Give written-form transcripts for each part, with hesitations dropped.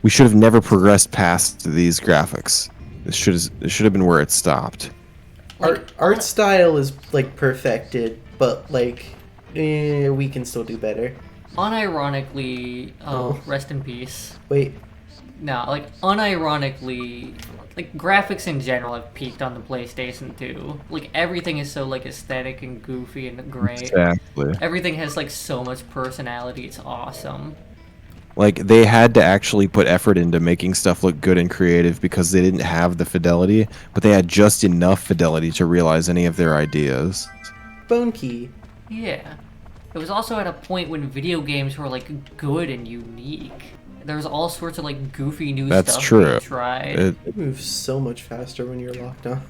We should have never progressed past these graphics. This should have been where it stopped. Like, art style is like perfected, but like we can still do better. Unironically, rest in peace. Wait. No, like unironically, like graphics in general have peaked on the PlayStation 2. Like everything is so like aesthetic and goofy and great. Exactly. Everything has like so much personality. It's awesome. Like, they had to actually put effort into making stuff look good and creative because they didn't have the fidelity, but they had just enough fidelity to realize any of their ideas. Bone Key. Yeah. It was also at a point when video games were like good and unique. There was all sorts of like goofy new That's stuff true. we tried. It moves so much faster when you're locked on.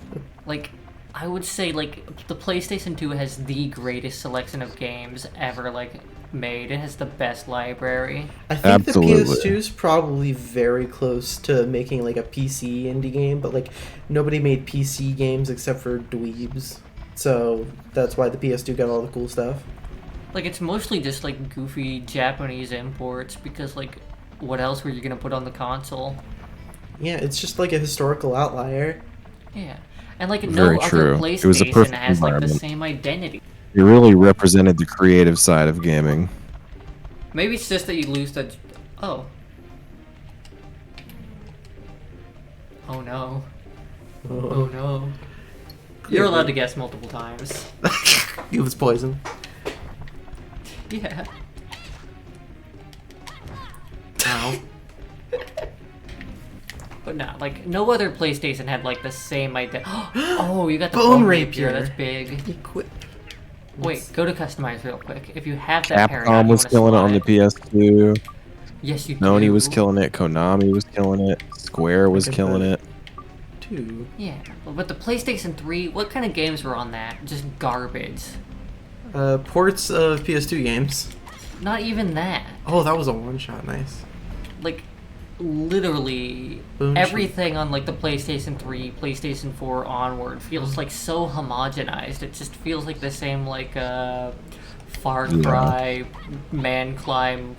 Like, I would say like the PlayStation 2 has the greatest selection of games ever like made. It has the best library. I think Absolutely. the PS2 is probably very close to making like a PC indie game, but like nobody made PC games except for dweebs. So that's why the PS2 got all the cool stuff. Like, it's mostly just like goofy Japanese imports because like what else were you gonna put on the console? Yeah, it's just like a historical outlier. Yeah. And like Very no true. other It was a PlayStation perfect has like the environment. same identity. It really represented the creative side of gaming. Maybe it's just that you lose the... Oh. Oh no. Oh no. You're allowed to guess multiple times. It was poison. Yeah. Ow. But no, like, no other PlayStation had like the same identity. Oh, you got the Bone bone rapier. rapier. That's big. Equip. Wait, go to customize real quick. If you have that pairing out, Capcom you was wanna killing it on the slide. PS2. Yes, you do. Sony was killing it. Konami was killing it. Square was I get killing that. it. 2. Yeah, but the PlayStation 3, what kind of games were on that? Just garbage. Ports of PS2 games. Not even that. Oh, that was a one-shot. Nice. Like, literally, Boom everything on like the PlayStation 3, PlayStation 4 onward feels like so homogenized. It just feels like the same like Far Cry, Man Climb,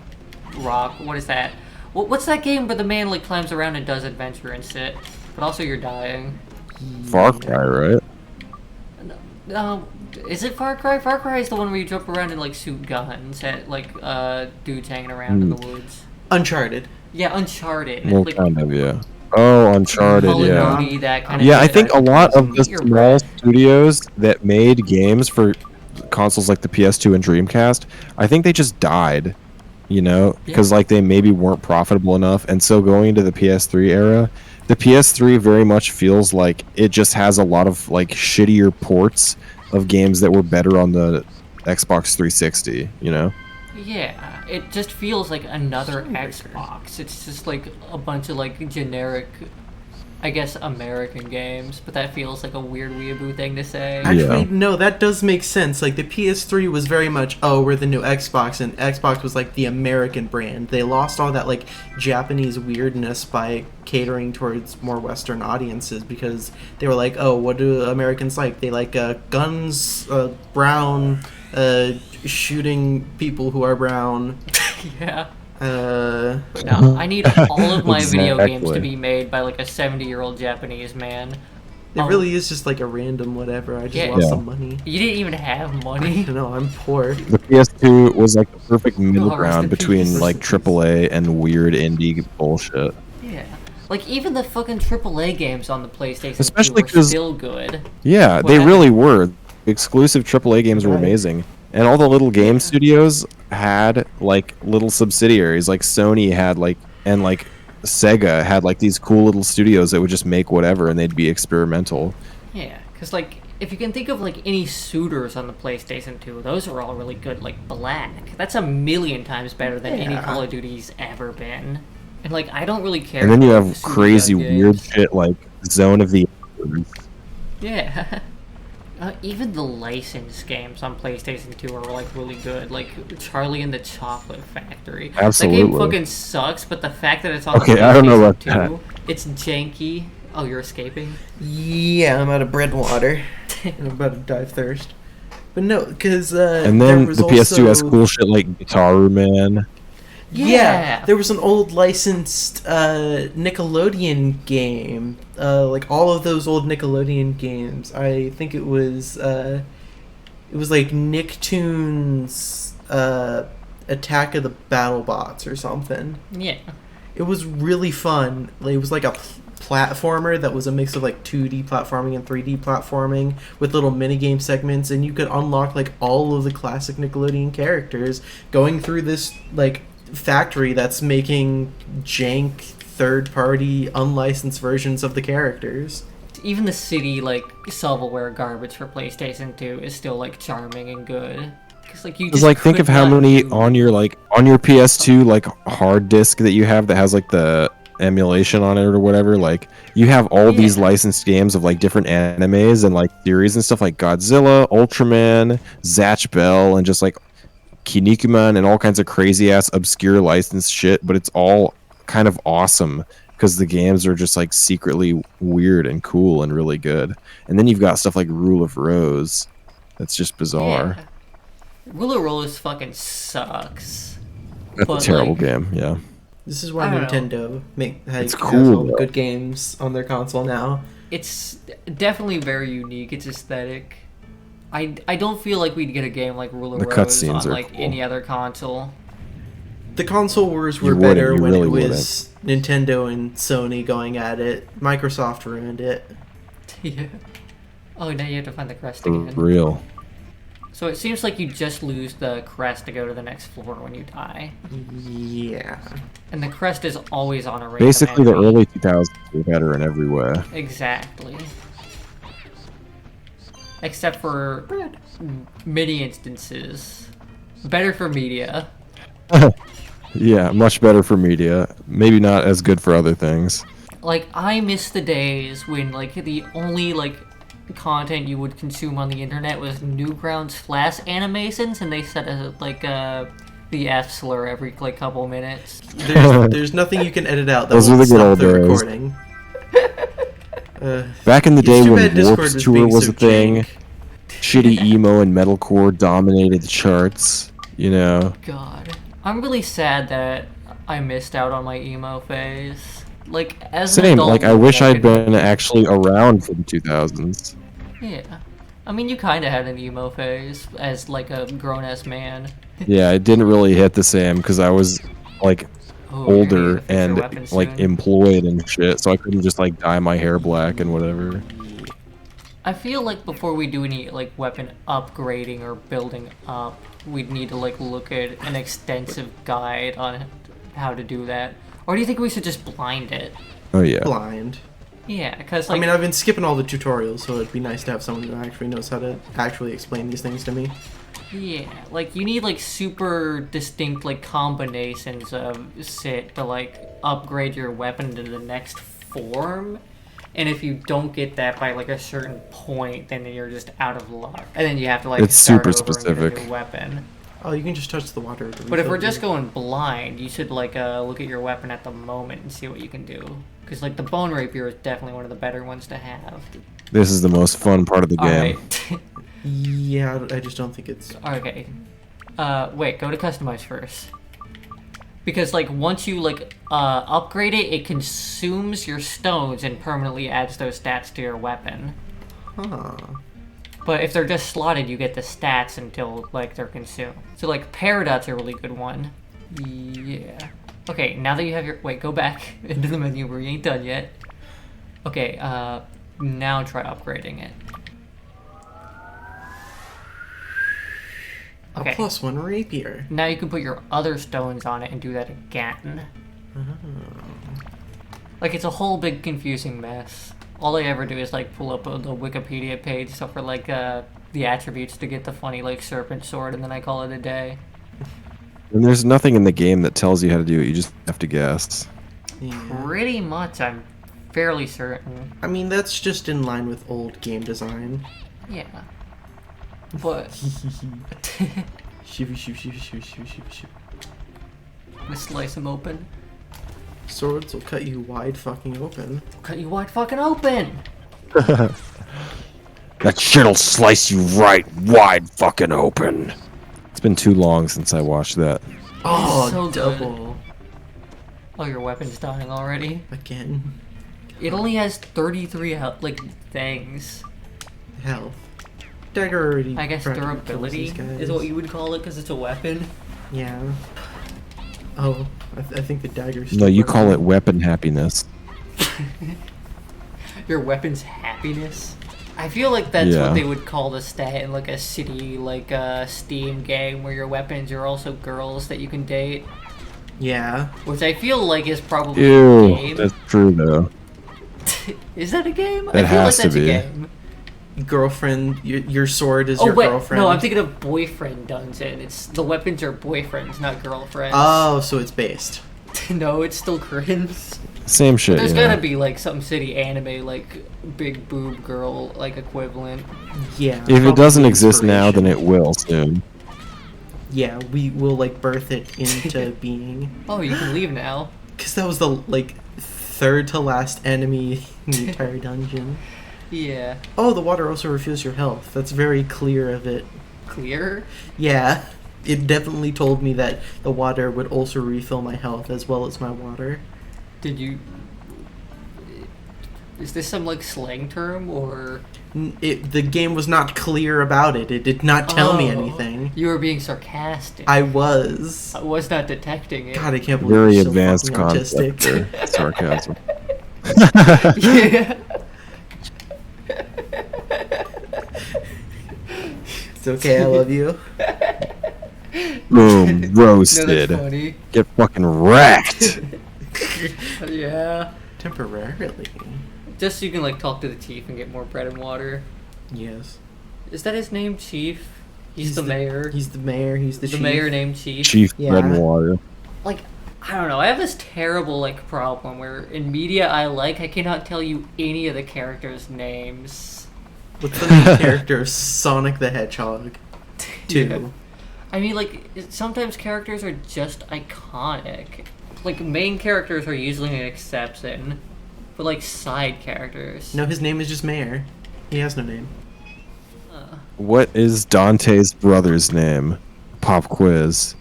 Rock. What is that? What's that game where the man like climbs around and does adventure and shit, but also you're dying? Far Cry, right? No, is it Far Cry? Far Cry is the one where you jump around and like shoot guns at like dudes hanging around in the woods. Uncharted. Yeah, Uncharted. Well, Like, kind of, yeah. Oh, Uncharted, Call of yeah. Duty, that kind of Yeah, I shit. think a lot of the You're small right. studios that made games for consoles like the PS2 and Dreamcast, I think they just died, you know, because like they maybe weren't profitable enough. And so going into the PS3 era, the PS3 very much feels like it just has a lot of like shittier ports of games that were better on the Xbox 360, you know? Yeah, it just feels like another Xbox. It's just like a bunch of like generic, I guess, American games, but that feels like a weird weeaboo thing to say. Actually, Yeah. no, that does make sense. Like, the PS3 was very much, oh, we're the new Xbox, and Xbox was, like, the American brand. They lost all that, like, Japanese weirdness by catering towards more Western audiences because they were like, oh, what do Americans like? They like guns, brown, shooting people who are brown. Yeah. Uh, No, I need all of my video games to Exactly. be made by like a 70-year-old Japanese man. it really is just like a random whatever. I just Yeah. lost Yeah. some money. You didn't even have I money. don't know, I'm poor. The PS2 was like the perfect middle rest ground in between peace. like AAA and weird indie bullshit. Yeah. Like even the fucking AAA games on the PlayStation Especially 2 were 'cause- still good. Yeah, What they happened? really were. Exclusive AAA games were Right. amazing. And all the little game studios had like little subsidiaries. Like Sony had like, and like Sega had like these cool little studios that would just make whatever and they'd be experimental. Yeah, because like if you can think of like any shooters on the PlayStation 2, those are all really good. Like Black, that's a million times better than any Yeah. Call of Duty's ever been. And like I don't really care. And then you about have the crazy Suicide weird games. shit like Zone of the Enders. Yeah. Even the licensed games on PlayStation 2 are like really good. Like Charlie and the Chocolate Factory. That game Absolutely. fucking sucks, but the fact that it's on the Okay, PlayStation I don't know about 2, it's janky. Oh, you're escaping? Yeah, I'm out of bread and water. I'm about to die of thirst. But no, because And there then was the PS2 has also- cool shit like Guitar Man. Yeah, there was an old licensed Nickelodeon game. Like all of those old Nickelodeon games. I think it was like Nicktoons Attack of the BattleBots or something. Yeah. It was really fun. It was like a platformer that was a mix of like 2D platforming and 3D platforming with little minigame segments, and you could unlock like all of the classic Nickelodeon characters going through this like factory that's making jank third-party unlicensed versions of the characters. Even the city like shovelware garbage for PlayStation 2 is still like charming and good. Cause like you just think of how many on your PS2 like hard disk that you have that has like the emulation on it or whatever. Like you have all these licensed games of like different animes and like series and stuff like Godzilla, Ultraman, Zatch Bell, and just like Kinnikuman and all kinds of crazy ass obscure licensed shit. But it's all kind of awesome because the games are just like secretly weird and cool and really good. And then you've got stuff like Rule of Rose that's just bizarre. Yeah. Rule of Rose fucking sucks. That's a terrible game, yeah. This is why Nintendo has cool, all the good games on their console now. It's definitely very unique. Its aesthetic. I don't feel like we'd get a game like Rule of Rose on like any other console. The console wars were better when it was Nintendo and Sony going at it. Microsoft ruined it. Yeah. Oh, now you have to find the crest again. For real. So it seems like you just lose the crest to go to the next floor when you die. Yeah. And the crest is always on a random Basically, the enemy. early 2000s were better in every way. Exactly. Except for many instances. Better for media. Yeah, much better for media. Maybe not as good for other things. Like, I miss the days when, like, the only, like, content you would consume on the internet was Newgrounds Flash animations, and they said the F slur every like couple minutes. There's nothing you can edit out that Those won't are the good stop old the days. recording. Back in the day too when bad Discord Warp's was Tour being was so a thing, jank. shitty emo and metalcore dominated the charts, you know. God. I'm really sad that I missed out on my emo phase. Like, as an Same, adult, like I wish I'd been actually around for the 2000s. Yeah. I mean, you kind of had an emo phase as, like, a grown-ass man. Yeah, it didn't really hit the same because I was, like, Oh, you're gonna older fix your and, weapon like, soon. employed and shit, so I couldn't just, like, dye my hair black and whatever. I feel like before we do any, like, weapon upgrading or building up, we'd need to, like, look at an extensive guide on how to do that. Or do you think we should just blind it? Oh, yeah. Blind. Yeah, because, like... I mean, I've been skipping all the tutorials, so it'd be nice to have someone who actually knows how to actually explain these things to me. Yeah, like, you need, like, super distinct, like, combinations of sit to, like, upgrade your weapon to the next form. And if you don't get that by, like, a certain point, then you're just out of luck. And then you have to, like, It's start super over and get a specific. new weapon. Oh, you can just touch the water. to But if refill we're it. just going blind, you should, like, look at your weapon at the moment and see what you can do. Because, like, the bone rapier is definitely one of the better ones to have. This is the most fun part of the game. Alright. Yeah, I just don't think it's... Okay. Wait, go to customize first. Because, like, once you, like, upgrade it, it consumes your stones and permanently adds those stats to your weapon. Huh. But if they're just slotted, you get the stats until, like, they're consumed. So, like, Peridot's a really good one. Yeah. Okay, now that you have your... Wait, go back into the menu. We ain't done yet. Okay, now try upgrading it. Okay. A +1 rapier. Now you can put your other stones on it and do that again. Like, it's a whole big confusing mess. All I ever do is, like, pull up the Wikipedia page, so for, like, the attributes to get the funny, like, serpent sword, and then I call it a day. And there's nothing in the game that tells you how to do it, you just have to guess. Yeah. Pretty much, I'm fairly certain. I mean, that's just in line with old game design. Yeah. But... Shoo, shoo, shoo, shoo, shoo, shoo, shoo. Let's slice him open. Swords will cut you wide fucking open. Cut you wide fucking open! That shit'll slice you right wide fucking open. It's been too long since I watched that. Oh, so good. double. Oh, your weapon's dying already? Again. It only has 33 like things. Health. Dagger already. I guess practically kills durability these guys. is what you would call it because it's a weapon. Yeah. Oh, I think the dagger's No, you call it broken. weapon happiness. Your weapon's happiness. I feel like that's Yeah. what they would call the stat in like a city, like a Steam game where your weapons are also girls that you can date. Yeah. Which I feel like is probably a Ew, game. that's true though. Is that a game? It I feel has like that's to a be. game. Girlfriend, your sword is Oh your wait, girlfriend. no, I'm thinking of boyfriend dungeon. It's the weapons are boyfriends, not girlfriends. Oh, so it's based. No, it's still cringe. Same shit. There's yeah. gotta be like some city anime like big boob girl like equivalent. Yeah. If it doesn't probably exist now, then inspiration. it will soon. Yeah, we will like birth it into being. Oh, you can leave now. Because that was the like third to last enemy in the entire dungeon. Yeah. Oh, the water also refills your health. That's very clear of it. Clear? Yeah, it definitely told me that the water would also refill my health as well as my water. Did you... Is this some like slang term or... The game was not clear about it. It did not tell me Oh, anything. You were being sarcastic. I was. I was not detecting it. God, I can't believe Very you're so advanced fucking concept autistic. there. Sarcasm. Yeah. It's okay, I love you. Boom, No, roasted. that's funny. Get fucking wrecked. Yeah. Temporarily. Just so you can like talk to the chief and get more bread and water. Yes. Is that his name, Chief? He's the mayor. He's the mayor, he's the the chief. mayor named Chief. Chief Yeah. bread and water. Like, I don't know. I have this terrible like problem where in media I cannot tell you any of the characters' names. What's the main character of Sonic the Hedgehog 2? Yeah. I mean, like, sometimes characters are just iconic. Like, main characters are usually an exception, but like side characters. No, his name is just Mayor. He has no name. What is Dante's brother's name? Pop quiz.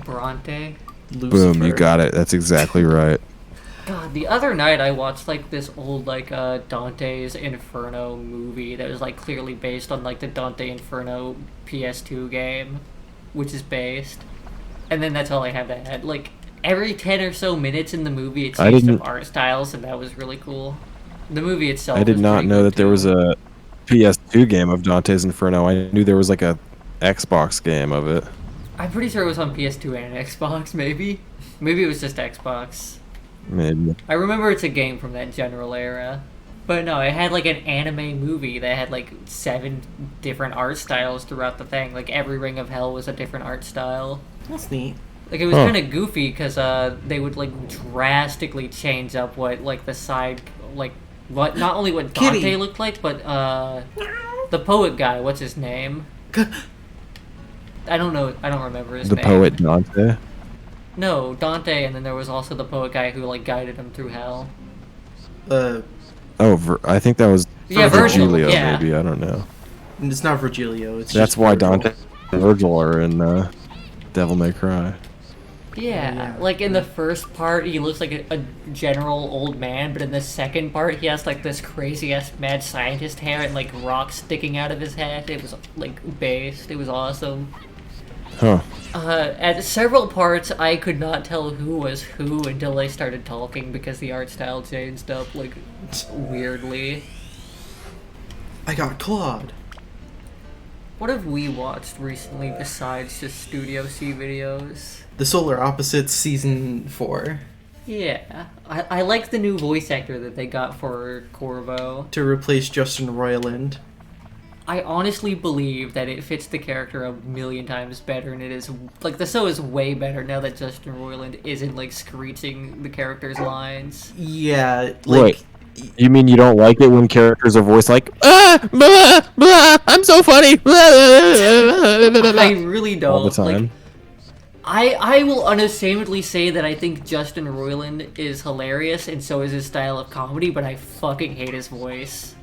Bronte. Lucifer. Boom, you got it. That's exactly right. God, the other night I watched like this old like Dante's Inferno movie that was like clearly based on like the Dante Inferno PS2 game, which is based. And then that's all I have to add. Like every 10 or so minutes in the movie it I changed didn't- up art styles and that was really cool. The movie itself I did was not pretty know good, that there too. was a PS2 game of Dante's Inferno. I knew there was like a Xbox game of it. I'm pretty sure it was on PS2 and Xbox, maybe. Maybe it was just Xbox. Maybe. I remember it's a game from that general era. But no, it had like an anime movie that had like 7 different art styles throughout the thing. Like every Ring of Hell was a different art style. That's neat. Like it was Huh. kind of goofy because they would like drastically change up what like the side like what not only what Dante Kitty. looked like but the poet guy. What's his name? I don't know. I don't remember his The name. poet Dante. No, Dante, and then there was also the poet guy who like guided him through hell. Oh, I think that was Yeah, Virgil, Virgilio, yeah. maybe. I don't know. It's not Virgilio. It's That's just why Virgil. Dante and Virgil are in Devil May Cry. Yeah, yeah. like in the first part, he looks like a general old man, but in the second part, he has like this crazy ass mad scientist hair and like rocks sticking out of his head. It was like based. It was awesome. Huh. At several parts, I could not tell who was who until they started talking because the art style changed up like weirdly. I got Claude. What have we watched recently besides just Studio C videos? The Solar Opposites Season 4. Yeah, I like the new voice actor that they got for Corvo. To replace Justin Roiland. I honestly believe that it fits the character a million times better, and it is like the show is way better now that Justin Roiland isn't like screeching the character's lines. Yeah, like... Wait. You mean you don't like it when characters are voiced like, blah, blah, I'm so funny. I really don't. All the time. Like, I will unashamedly say that I think Justin Roiland is hilarious, and so is his style of comedy, but I fucking hate his voice.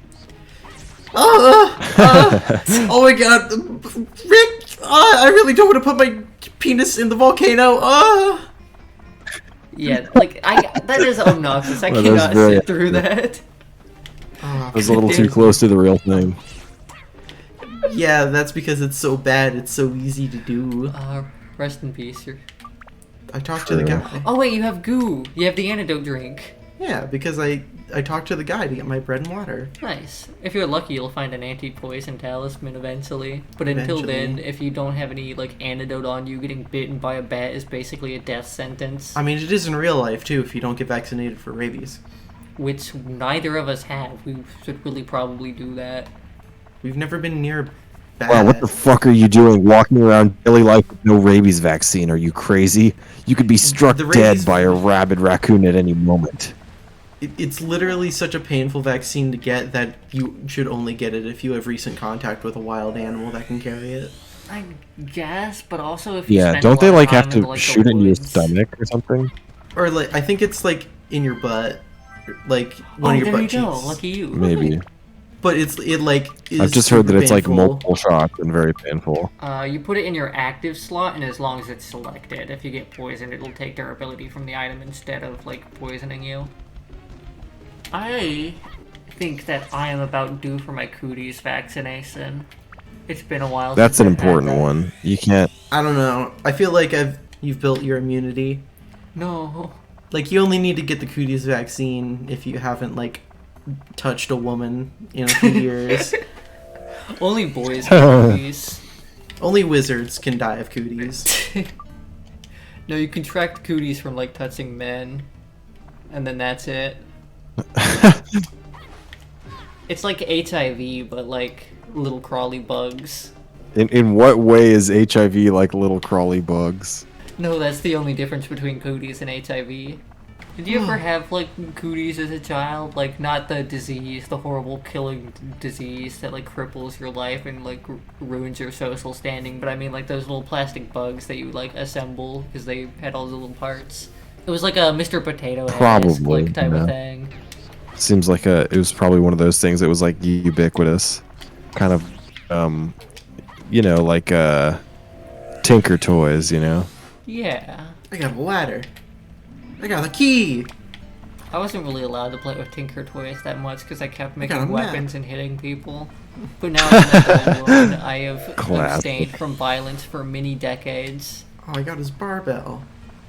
Oh my god, Rick! I really don't want to put my Penis in the volcano. Ah. Yeah, like that is obnoxious. I Well, that was cannot very sit through that. It was a little too close to the real thing. Yeah, that's because it's so bad. It's so easy to do. Rest in peace. I talked to the True. guy. Oh wait, you have goo. You have the antidote drink. Yeah, because I talked to the guy to get my bread and water. Nice. If you're lucky, you'll find an anti-poison talisman eventually. But until then, Eventually. if you don't have any like antidote on you, getting bitten by a bat is basically a death sentence. I mean, it is in real life too. If you don't get vaccinated for rabies, Which neither of us have. We should really probably do that. we've never been near a bat. Wow, what the fuck are you doing walking around daily life with no rabies vaccine? Are you crazy? You could be struck The dead rabies- by a rabid raccoon at any moment. It's literally such a painful vaccine to get that you should only get it if you have recent contact with a wild animal that can carry it. I guess, but also if you Yeah, spend don't a they lot of like have time in, to like, the shoot it in your woods- stomach or something? Or like, I think it's like in your butt, like one Oh, of your there butt you go. cheeks. Lucky you. Maybe. But it like is I've just heard that super it's like painful. multiple shots and very painful. You put it in your active slot, and as long as it's selected, if you get poisoned, it'll take durability from the item instead of like poisoning you. I think that I am about due for my cooties vaccination. It's been a while. That's since an I've had important that. one. You can't. I don't know. I feel like you've built your immunity. No. Like you only need to get the cooties vaccine if you haven't like touched a woman in a few years. Only boys get cooties. Only wizards can die of cooties. No, you contract cooties from like touching men, and then that's it. It's like HIV, but like little crawly bugs. In what way is HIV like little crawly bugs? No, that's the only difference between cooties and HIV. Did you ever have like cooties as a child? Like not the disease, the horrible killing disease that like cripples your life and like ruins your social standing, but I mean like those little plastic bugs that you like assemble because they had all the little parts. It was like a Mr. Potato Head Probably, like type yeah. of thing. Seems like it was probably one of those things that was like ubiquitous, kind of, like Tinker Toys, you know. Yeah. I got a ladder. I got a key. I wasn't really allowed to play with Tinker Toys that much because I kept got a making map. weapons and hitting people. But now I'm an adult woman, I have Classic. abstained from violence for many decades. Oh, I got his barbell.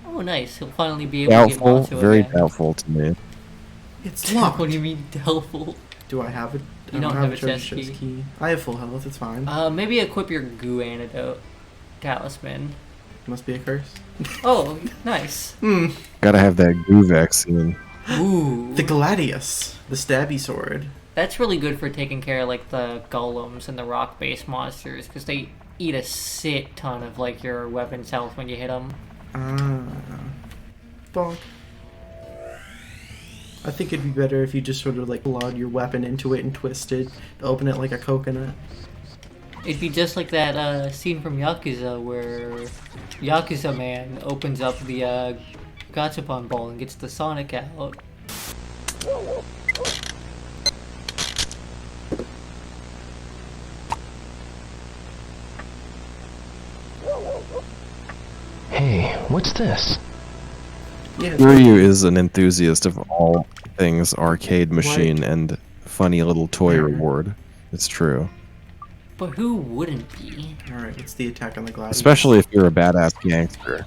Oh, nice. He'll finally be able to get Doubtful, Macho very again. doubtful to me. It's locked. What do you mean, doubtful? Do I have it? You don't have a chest key. I have full health. It's fine. Maybe equip your goo antidote talisman. Must be a curse. Oh, nice. Gotta have that goo vaccine. Ooh. The Gladius, the stabby sword. That's really good for taking care of, like, the golems and the rock-based monsters, because they eat a shit ton of, like, your weapon's health when you hit them. Bonk. I think it'd be better if you just sort of like plowed your weapon into it and twisted to open it like a coconut. It'd be just like that scene from Yakuza where Yakuza Man opens up the gachapon ball and gets the Sonic out. Hey, what's this? Yeah. Ryu is an enthusiast of all things arcade machine and funny little toy reward. It's true. But who wouldn't be? Alright, what's the attack on the Gladius? Especially if you're a badass gangster.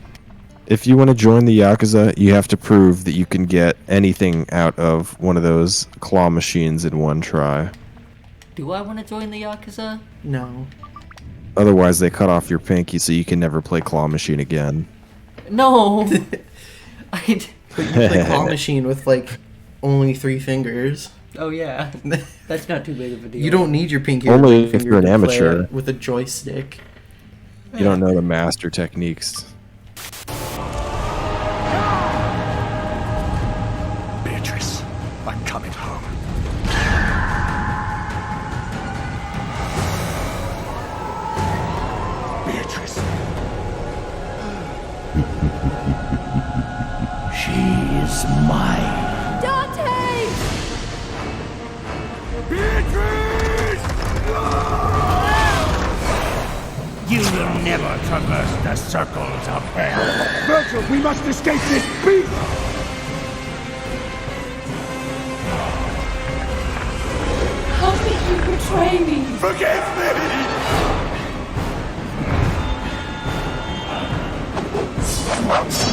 If you want to join the Yakuza, you have to prove that you can get anything out of one of those claw machines in one try. Do I want to join the Yakuza? No. Otherwise, they cut off your pinky so you can never play claw machine again. No! But you play claw machine with like only 3 fingers. Oh yeah. That's not too big of a deal. You don't need your pinky or Only ring if finger you're an to play amateur. it with a joystick. You don't know the master techniques. Beatrice, I'm coming home. Beatrice. She is mine. Dante! Beatrice! You will never traverse the circles of hell. Virgil, we must escape this beast! How could you betray me? Forgive me!